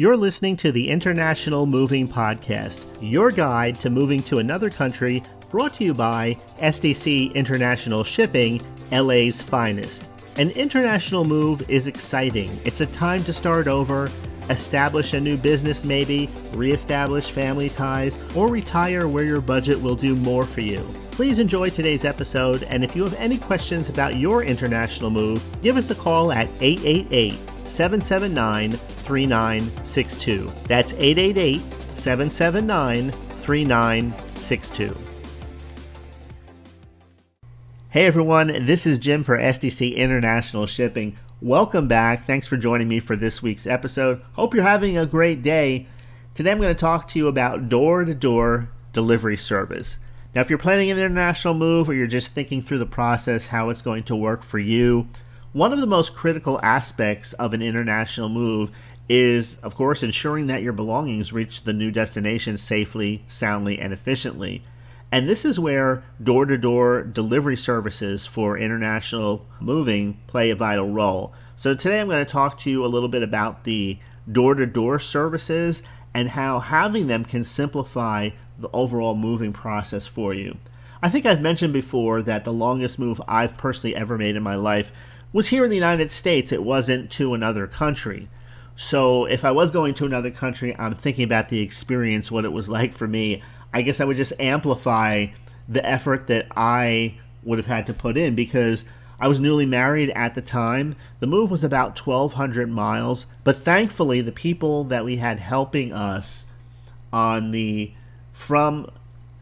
You're listening to the International Moving Podcast, your guide to moving to another country, brought to you by SDC International Shipping, LA's finest. An international move is exciting. It's a time to start over, establish a new business maybe, reestablish family ties, or retire where your budget will do more for you. Please enjoy today's episode, and if you have any questions about your international move, give us a call at 888-779-3962. That's 888-779-3962. Hey everyone, this is Jim for SDC International Shipping. Welcome back. Thanks for joining me for this week's episode. Hope you're having a great day. Today I'm going to talk to you about door-to-door delivery service. Now, if you're planning an international move or you're just thinking through the process, how it's going to work for you, one of the most critical aspects of an international move is, of course, ensuring that your belongings reach the new destination safely, soundly, and efficiently. And this is where door-to-door delivery services for international moving play a vital role. So today I'm going to talk to you a little bit about the door-to-door services and how having them can simplify the overall moving process for you. I think I've mentioned before that the longest move I've personally ever made in my life was here in the United States. It wasn't to another country. So if I was going to another country, I'm thinking about the experience, what it was like for me. I guess I would just amplify the effort that I would have had to put in because I was newly married at the time. The move was about 1,200 miles, but thankfully the people that we had helping us on there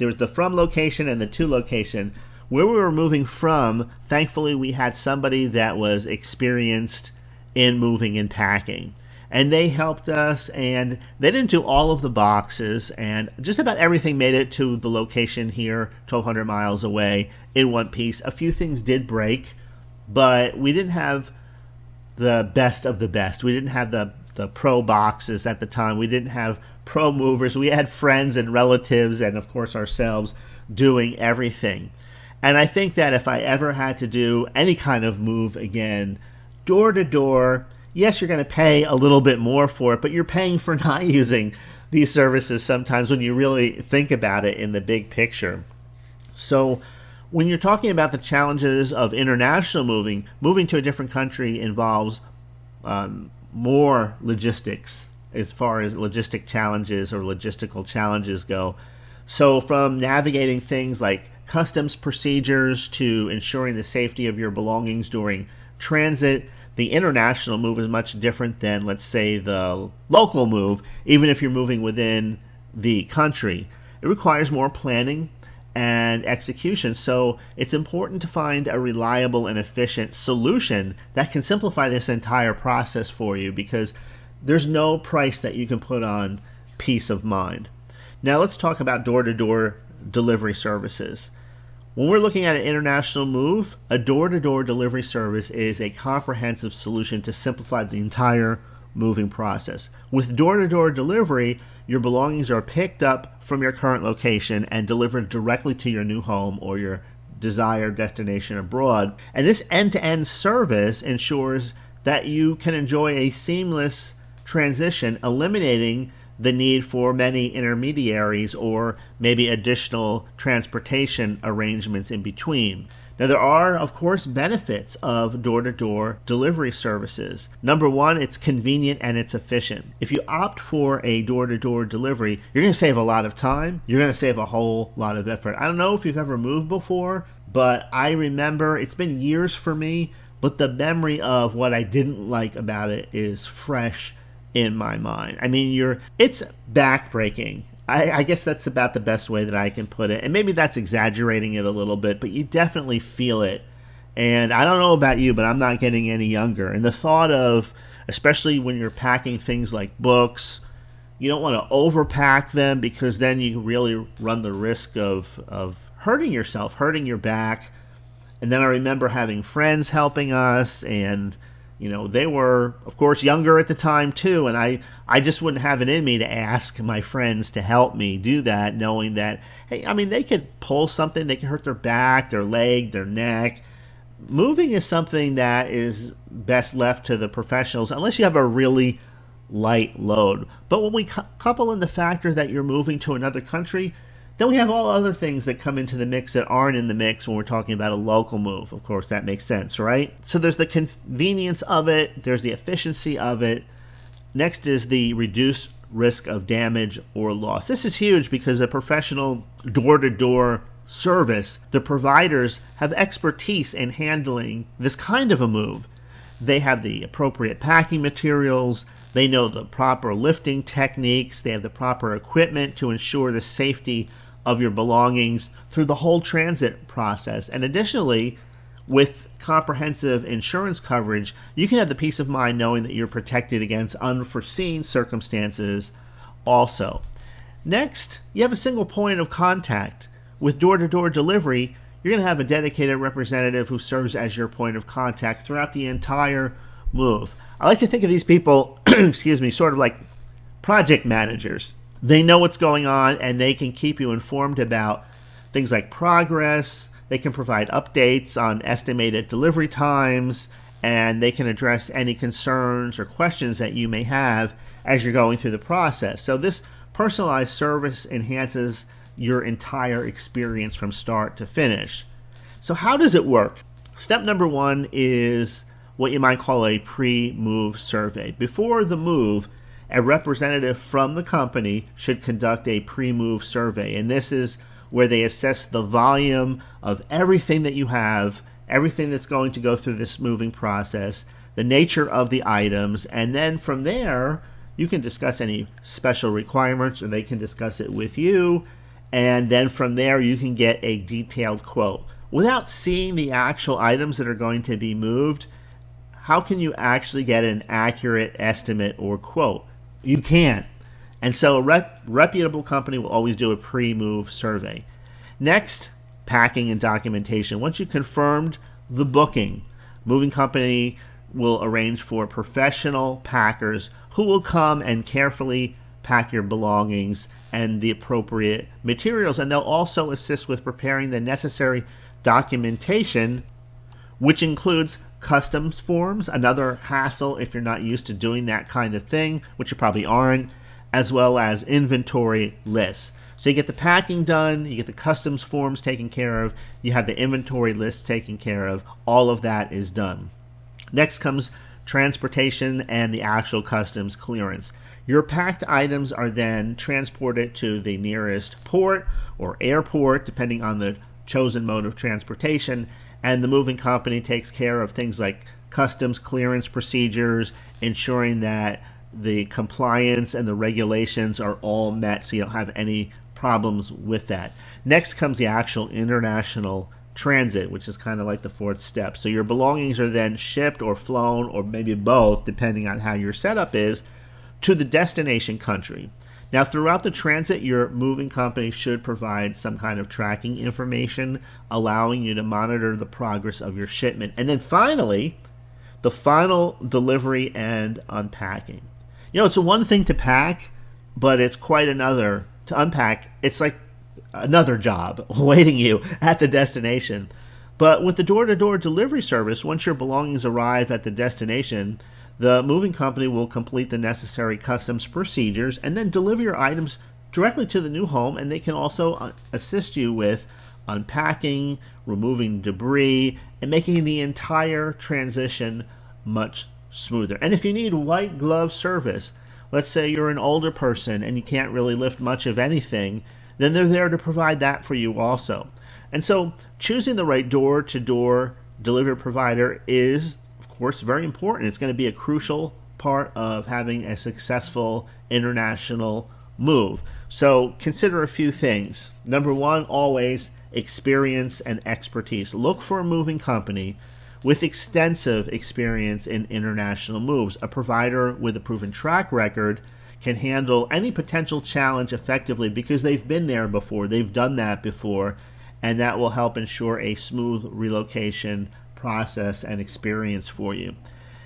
was the from location and the to location. Where we were moving from, thankfully we had somebody that was experienced in moving and packing. And they helped us, and they didn't do all of the boxes, and just about everything made it to the location here, 1,200 miles away, in one piece. A few things did break, but we didn't have the best of the best. We didn't have the pro boxes at the time. We didn't have pro movers. We had friends and relatives, and of course ourselves, doing everything. And I think that if I ever had to do any kind of move again, door to door, yes, you're going to pay a little bit more for it, but you're paying for not using these services sometimes when you really think about it in the big picture. So when you're talking about the challenges of international moving to a different country involves more logistics as far as logistic challenges or logistical challenges go. So from navigating things like customs procedures to ensuring the safety of your belongings during transit, the international move is much different than, let's say, the local move, even if you're moving within the country. It requires more planning and execution, so it's important to find a reliable and efficient solution that can simplify this entire process for you because there's no price that you can put on peace of mind. Now let's talk about door-to-door delivery services. When we're looking at an international move, a door-to-door delivery service is a comprehensive solution to simplify the entire moving process. With door-to-door delivery, your belongings are picked up from your current location and delivered directly to your new home or your desired destination abroad. And this end-to-end service ensures that you can enjoy a seamless transition, eliminating the need for many intermediaries or maybe additional transportation arrangements in between. Now, there are, of course, benefits of door-to-door delivery services. Number one, it's convenient and it's efficient. If you opt for a door-to-door delivery, you're going to save a lot of time. You're going to save a whole lot of effort. I don't know if you've ever moved before, but I remember, it's been years for me, but the memory of what I didn't like about it is fresh in my mind. I mean, it's backbreaking. I guess that's about the best way that I can put it. And maybe that's exaggerating it a little bit, but you definitely feel it. And I don't know about you, but I'm not getting any younger. And the thought of, especially when you're packing things like books, you don't want to overpack them because then you really run the risk of hurting yourself, hurting your back. And then I remember having friends helping us, and they were, of course, younger at the time too, and I just wouldn't have it in me to ask my friends to help me do that, knowing that, hey, I mean, they could pull something, they could hurt their back, their leg, their neck. Moving is something that is best left to the professionals, unless you have a really light load. But when we couple in the factor that you're moving to another country, then we have all other things that come into the mix that aren't in the mix when we're talking about a local move. Of course, that makes sense, right? So there's the convenience of it, there's the efficiency of it. Next is the reduced risk of damage or loss. This is huge because a professional door-to-door service, the providers have expertise in handling this kind of a move. They have the appropriate packing materials, they know the proper lifting techniques, they have the proper equipment to ensure the safety of your belongings through the whole transit process. And additionally, with comprehensive insurance coverage, you can have the peace of mind knowing that you're protected against unforeseen circumstances also. Next, you have a single point of contact. With door-to-door delivery, you're going to have a dedicated representative who serves as your point of contact throughout the entire move. I like to think of these people, sort of like project managers. They know what's going on and they can keep you informed about things like progress. They can provide updates on estimated delivery times, and they can address any concerns or questions that you may have as you're going through the process. So this personalized service enhances your entire experience from start to finish. So how does it work? Step number one is what you might call a pre-move survey. Before the move, a representative from the company should conduct a pre-move survey, and this is where they assess the volume of everything that you have, everything that's going to go through this moving process, the nature of the items, and then from there, you can discuss any special requirements, or they can discuss it with you, and then from there, you can get a detailed quote. Without seeing the actual items that are going to be moved, how can you actually get an accurate estimate or quote? You can't. And so a reputable company will always do a pre-move survey. Next, packing and documentation. Once you confirmed the booking, moving company will arrange for professional packers who will come and carefully pack your belongings and the appropriate materials. And they'll also assist with preparing the necessary documentation, which includes customs forms, another hassle if you're not used to doing that kind of thing, which you probably aren't, as well as inventory lists. So you get the packing done, you get the customs forms taken care of, you have the inventory lists taken care of, all of that is done. Next comes transportation and the actual customs clearance. Your packed items are then transported to the nearest port or airport, depending on the chosen mode of transportation, and the moving company takes care of things like customs clearance procedures, ensuring that the compliance and the regulations are all met so you don't have any problems with that. Next comes the actual international transit, which is kind of like the fourth step. So your belongings are then shipped or flown, or maybe both, depending on how your setup is, to the destination country. Now, throughout the transit, your moving company should provide some kind of tracking information, allowing you to monitor the progress of your shipment. And then finally, the final delivery and unpacking. You know, it's one thing to pack, but it's quite another to unpack. It's like another job awaiting you at the destination. But with the door-to-door delivery service, once your belongings arrive at the destination, the moving company will complete the necessary customs procedures and then deliver your items directly to the new home, and they can also assist you with unpacking, removing debris, and making the entire transition much smoother. And if you need white glove service, let's say you're an older person and you can't really lift much of anything, then they're there to provide that for you also. And so choosing the right door-to-door delivery provider is, of course, very important. It's going to be a crucial part of having a successful international move. So consider a few things. Number one, always experience and expertise. Look for a moving company with extensive experience in international moves. A provider with a proven track record can handle any potential challenge effectively because they've been there before, they've done that before, and that will help ensure a smooth relocation process and experience for you.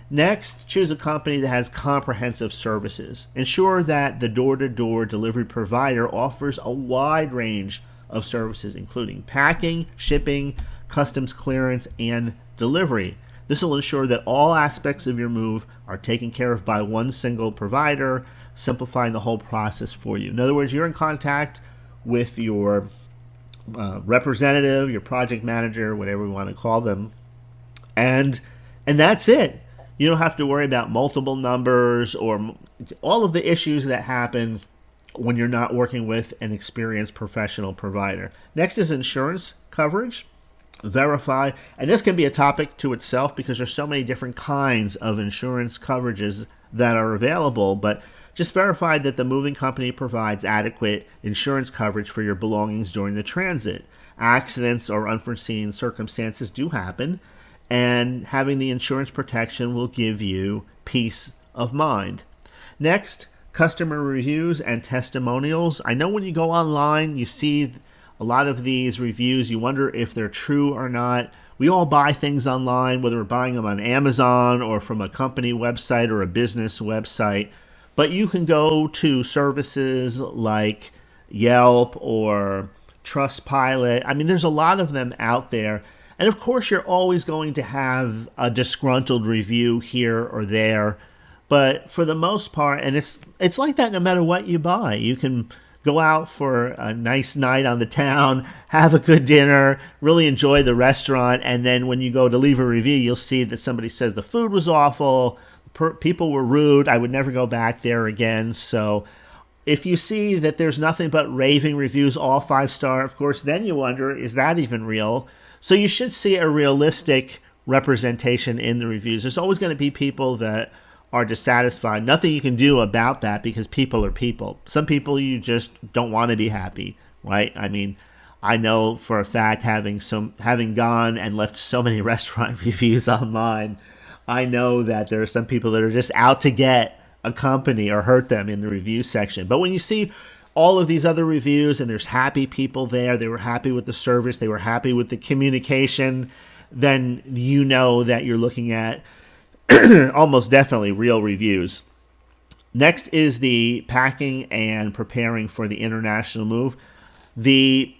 Next, choose a company that has comprehensive services. Ensure that the door-to-door delivery provider offers a wide range of services, including packing, shipping, customs clearance, and delivery. This will ensure that all aspects of your move are taken care of by one single provider, simplifying the whole process for you. In other words, you're in contact with your representative, your project manager, whatever we want to call them, and that's it. You don't have to worry about multiple numbers or all of the issues that happen when you're not working with an experienced professional provider. Next is insurance coverage. Verify, and this can be a topic to itself because there's so many different kinds of insurance coverages that are available, but just verify that the moving company provides adequate insurance coverage for your belongings during the transit. Accidents or unforeseen circumstances do happen, and having the insurance protection will give you peace of mind. Next, customer reviews and testimonials. I know when you go online, you see a lot of these reviews, you wonder if they're true or not. We all buy things online, whether we're buying them on Amazon or from a company website or a business website. But you can go to services like Yelp or Trustpilot. I mean, there's a lot of them out there. And of course, you're always going to have a disgruntled review here or there. But for the most part, and it's like that no matter what you buy. You can go out for a nice night on the town, have a good dinner, really enjoy the restaurant, and then when you go to leave a review, you'll see that somebody says the food was awful, people were rude, I would never go back there again. So if you see that there's nothing but raving reviews, all 5-star, of course, then you wonder, is that even real? So you should see a realistic representation in the reviews. There's always going to be people that are dissatisfied. Nothing you can do about that because people are people. Some people you just don't want to be happy, right? I mean, I know for a fact, having gone and left so many restaurant reviews online, I know that there are some people that are just out to get a company or hurt them in the review section. But when you see all of these other reviews and there's happy people there, they were happy with the service, they were happy with the communication, then you know that you're looking at almost definitely real reviews. Next is the packing and preparing for the international move. The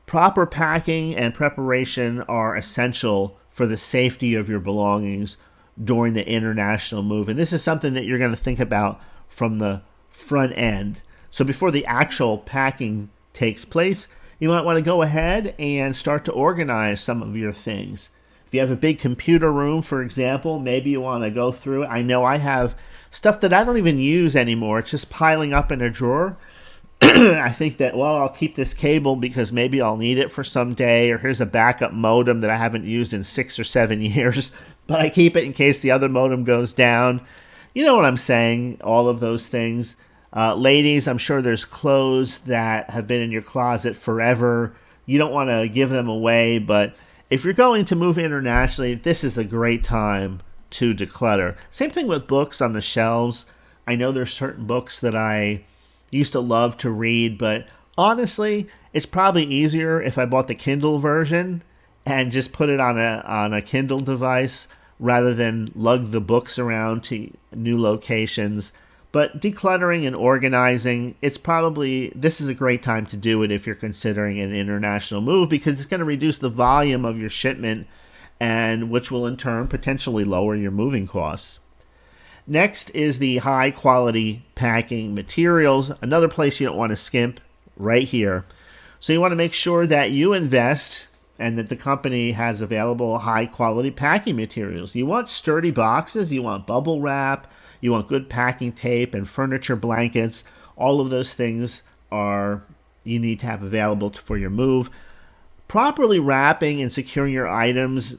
proper packing and preparation are essential for the safety of your belongings during the international move. And this is something that you're going to think about from the front end. So before the actual packing takes place, you might want to go ahead and start to organize some of your things. If you have a big computer room, for example, maybe you want to go through it. I know I have stuff that I don't even use anymore. It's just piling up in a drawer. I think that, well, I'll keep this cable because maybe I'll need it for some day, or here's a backup modem that I haven't used in 6 or 7 years, but I keep it in case the other modem goes down. You know what I'm saying, all of those things. Ladies, I'm sure there's clothes that have been in your closet forever. You don't want to give them away, but if you're going to move internationally, this is a great time to declutter. Same thing with books on the shelves. I know there's certain books that I used to love to read, but honestly, it's probably easier if I bought the Kindle version and just put it on a Kindle device rather than lug the books around to new locations. But decluttering and organizing, this is a great time to do it if you're considering an international move, because it's going to reduce the volume of your shipment, and which will in turn potentially lower your moving costs. Next is the high quality packing materials. Another place you don't want to skimp, right here. So you want to make sure that you invest and that the company has available high quality packing materials. You want sturdy boxes, you want bubble wrap, you want good packing tape and furniture blankets. All of those things you need to have available for your move. Properly wrapping and securing your items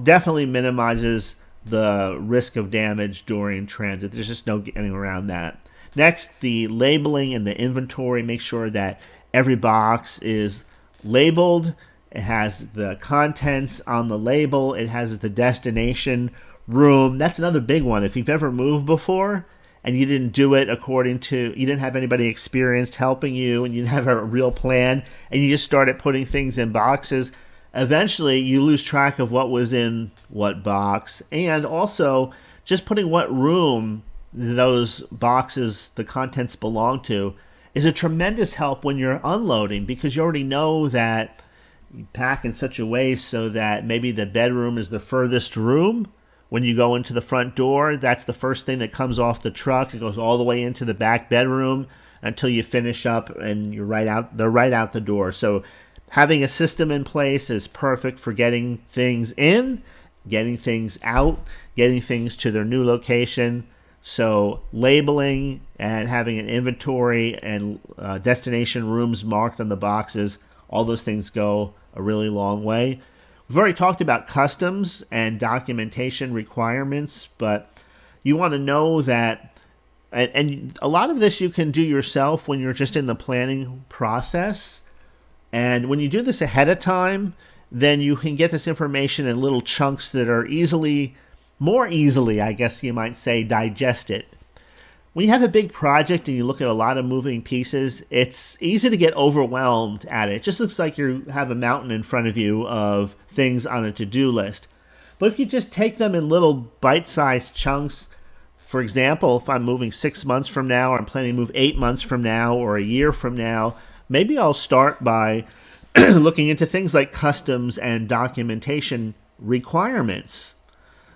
definitely minimizes the risk of damage during transit. There's just no getting around that. Next, the labeling and the inventory. Make sure that every box is labeled. It has the contents on the label. It has the destination room. That's another big one. If you've ever moved before and you didn't do it you didn't have anybody experienced helping you, and you didn't have a real plan, and you just started putting things in boxes, eventually you lose track of what was in what box, and also just putting what room those boxes, the contents, belong to is a tremendous help when you're unloading, because you already know that You pack in such a way so that maybe the bedroom is the furthest room. When you go into the front door, that's the first thing that comes off the truck. It goes all the way into the back bedroom until you finish up and they're right out the door. So having a system in place is perfect for getting things in, getting things out, getting things to their new location. So labeling and having an inventory and destination rooms marked on the boxes, all those things go a really long way. We've already talked about customs and documentation requirements, but you want to know that, and a lot of this you can do yourself when you're just in the planning process. And when you do this ahead of time, then you can get this information in little chunks that are more easily, I guess you might say, digested. When you have a big project and you look at a lot of moving pieces, it's easy to get overwhelmed at it. It just looks like you have a mountain in front of you of things on a to-do list. But if you just take them in little bite-sized chunks, for example, if I'm moving 6 months from now, or I'm planning to move 8 months from now, or a year from now, maybe I'll start by looking into things like customs and documentation requirements.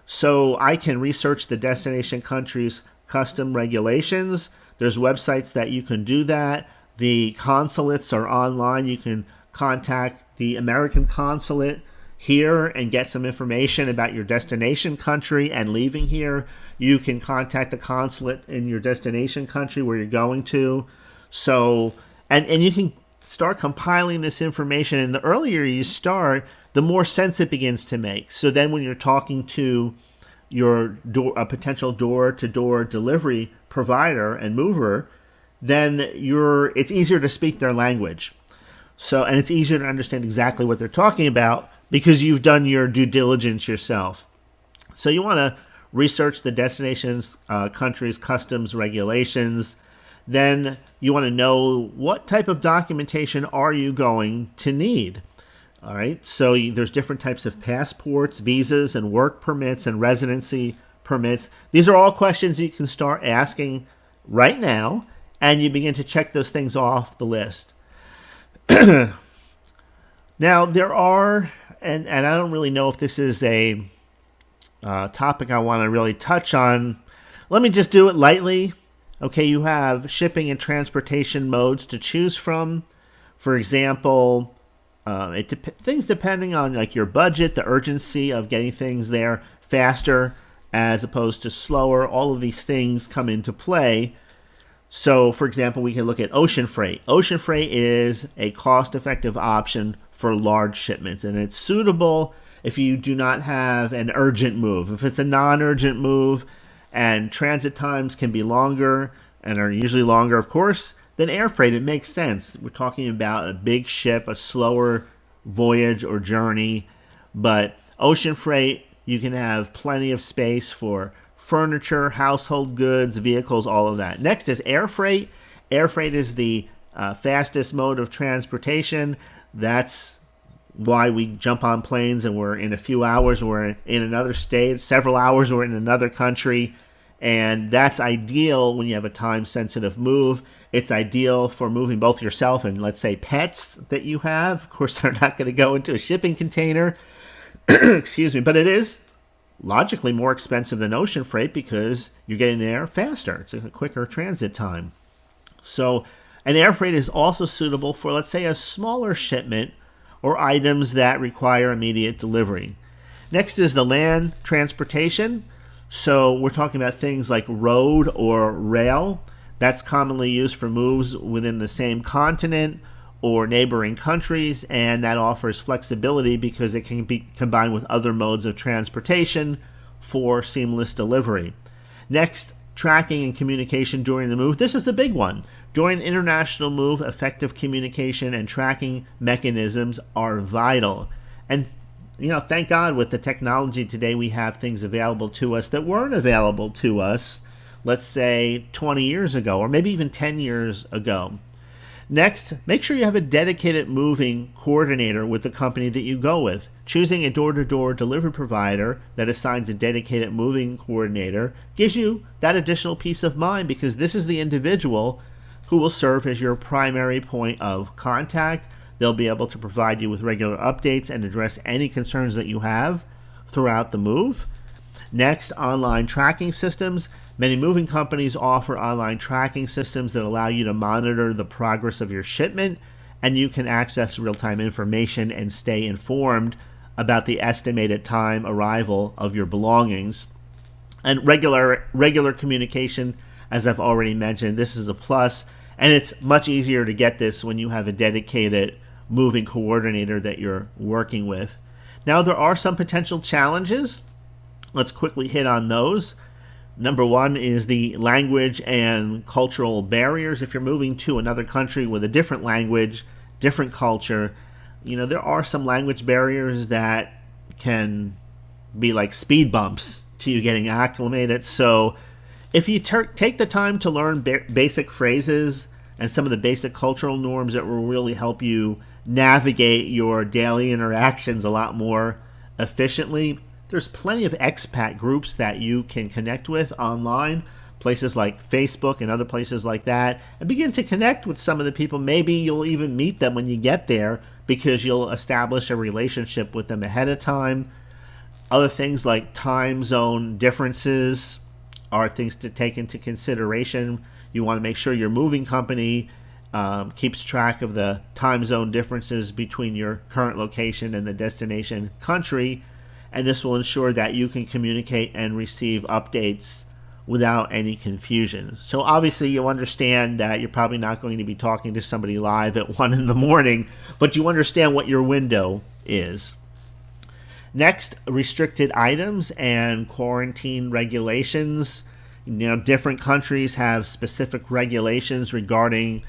So I can research the destination country's custom regulations. There's websites that you can do that. The consulates are online. You can contact the American consulate here and get some information about your destination country and leaving here. You can contact the consulate in your destination country where you're going to. So, and you can start compiling this information. And the earlier you start, the more sense it begins to make. So then when you're talking to a potential door-to-door delivery provider and mover, then it's easier to speak their language. So, and it's easier to understand exactly what they're talking about because you've done your due diligence yourself. So you want to research the destination's country's customs regulations. Then you want to know what type of documentation are you going to need. All right, so there's different types of passports, visas, and work permits and residency permits. These are all questions you can start asking right now, and you begin to check those things off the list. Now, there are, and I don't really know if this is a topic I want to really touch on. Let me just do it lightly. Okay, you have shipping and transportation modes to choose from. For example, things depending on like your budget, the urgency of getting things there faster as opposed to slower. All of these things come into play. So, for example, we can look at ocean freight. Ocean freight is a cost-effective option for large shipments, and it's suitable if you do not have an urgent move. If it's a non-urgent move and transit times can be longer and are usually longer, of course, then air freight, it makes sense. We're talking about a big ship, a slower voyage or journey. But ocean freight, you can have plenty of space for furniture, household goods, vehicles, all of that. Next is air freight. Air freight is the fastest mode of transportation. That's why we jump on planes and we're in a few hours, we're in another state, several hours, we're in another country. And that's ideal when you have a time-sensitive move. It's ideal for moving both yourself and, let's say, pets that you have. Of course, they're not going to go into a shipping container. Excuse me. But it is logically more expensive than ocean freight because you're getting there faster. It's a quicker transit time. So an air freight is also suitable for, let's say, a smaller shipment or items that require immediate delivery. Next is the land transportation. So we're talking about things like road or rail. That's commonly used for moves within the same continent or neighboring countries, and that offers flexibility because it can be combined with other modes of transportation for seamless delivery. Next, tracking and communication during the move. This is the big one. During an international move, effective communication and tracking mechanisms are vital. And thank God with the technology today, we have things available to us that weren't available to us, let's say 20 years ago, or maybe even 10 years ago. Next, make sure you have a dedicated moving coordinator with the company that you go with. Choosing a door-to-door delivery provider that assigns a dedicated moving coordinator gives you that additional peace of mind because this is the individual who will serve as your primary point of contact. They'll be able to provide you with regular updates and address any concerns that you have throughout the move. Next, online tracking systems. Many moving companies offer online tracking systems that allow you to monitor the progress of your shipment, and you can access real-time information and stay informed about the estimated time arrival of your belongings. And regular communication, as I've already mentioned, this is a plus, and it's much easier to get this when you have a dedicated moving coordinator that you're working with. Now, there are some potential challenges. Let's quickly hit on those. Number one is the language and cultural barriers. If you're moving to another country with a different language, different culture, there are some language barriers that can be like speed bumps to you getting acclimated. So if you take the time to learn basic phrases and some of the basic cultural norms, that will really help you navigate your daily interactions a lot more efficiently. There's plenty of expat groups that you can connect with online, places like Facebook and other places like that, and begin to connect with some of the people. Maybe you'll even meet them when you get there because you'll establish a relationship with them ahead of time. Other things like time zone differences are things to take into consideration. You want to make sure your moving company keeps track of the time zone differences between your current location and the destination country, and this will ensure that you can communicate and receive updates without any confusion. So obviously you understand that you're probably not going to be talking to somebody live at 1 in the morning, but you understand what your window is. Next, restricted items and quarantine regulations. Different countries have specific regulations regarding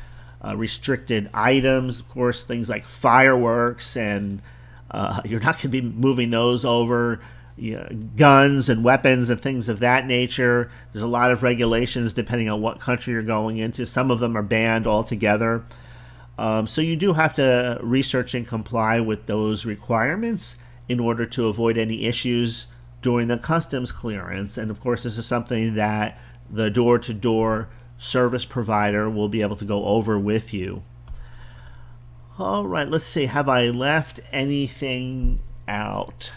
restricted items. Of course, things like fireworks, and you're not going to be moving those over. Guns and weapons and things of that nature. There's a lot of regulations depending on what country you're going into. Some of them are banned altogether. So you do have to research and comply with those requirements in order to avoid any issues during the customs clearance. And of course, this is something that the door-to-door service provider will be able to go over with you. All right, let's see. Have I left anything out?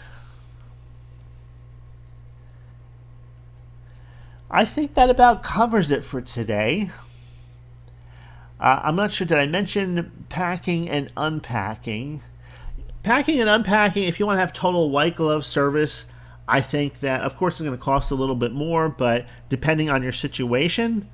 I think that about covers it for today. I'm not sure, did I mention packing and unpacking? Packing and unpacking, if you want to have total white glove service, I think that, of course, it's going to cost a little bit more, but depending on your situation,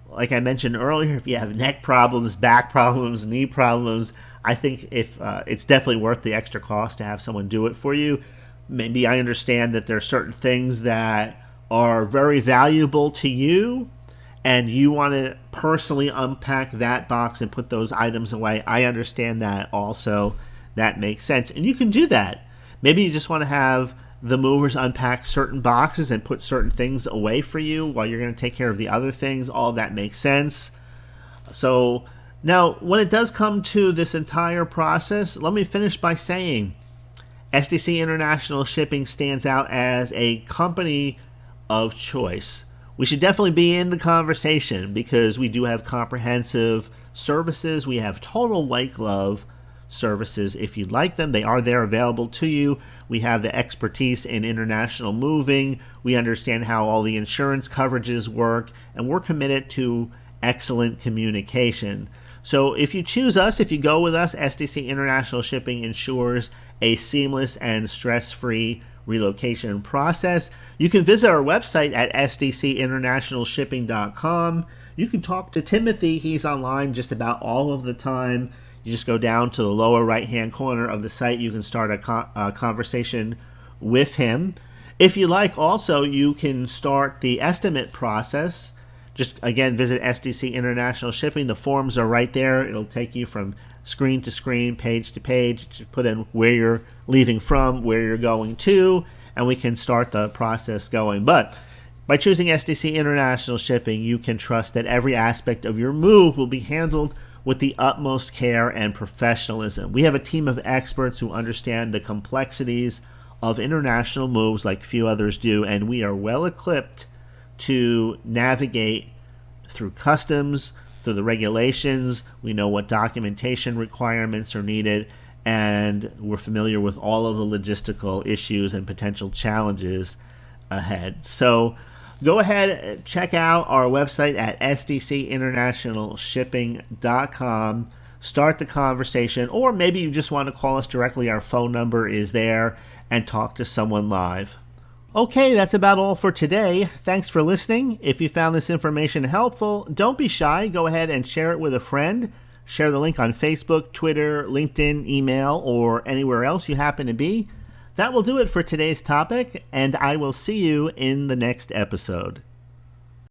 like I mentioned earlier, if you have neck problems, back problems, knee problems, I think if it's definitely worth the extra cost to have someone do it for you. Maybe I understand that there are certain things that are very valuable to you, and you want to personally unpack that box and put those items away. I understand that also. That makes sense. And you can do that. Maybe you just want to have the movers unpack certain boxes and put certain things away for you while you're going to take care of the other things. All of that makes sense. So now, when it does come to this entire process, let me finish by saying SDC International Shipping stands out as a company of choice. We should definitely be in the conversation because we do have comprehensive services. We have total white glove services. If you'd like them, they are there available to you. We have the expertise in international moving. We understand how all the insurance coverages work, and we're committed to excellent communication. So if you choose us, if you go with us, SDC International Shipping ensures a seamless and stress-free relocation process. You can visit our website at sdcinternationalshipping.com. You can talk to Timothy. He's online just about all of the time. You just go down to the lower right-hand corner of the site. You can start a conversation with him. If you like, also, you can start the estimate process. Just, again, visit SDC International Shipping. The forms are right there. It'll take you from screen to screen, page to page. Just put in where you're leaving from, where you're going to, and we can start the process going. But by choosing SDC International Shipping, you can trust that every aspect of your move will be handled with the utmost care and professionalism. We have a team of experts who understand the complexities of international moves like few others do, and we are well equipped to navigate through customs, through the regulations. We know what documentation requirements are needed, and we're familiar with all of the logistical issues and potential challenges ahead. So go ahead, check out our website at sdcinternationalshipping.com. Start the conversation, or maybe you just want to call us directly. Our phone number is there, and talk to someone live. Okay, that's about all for today. Thanks for listening. If you found this information helpful, don't be shy. Go ahead and share it with a friend. Share the link on Facebook, Twitter, LinkedIn, email, or anywhere else you happen to be. That will do it for today's topic, and I will see you in the next episode.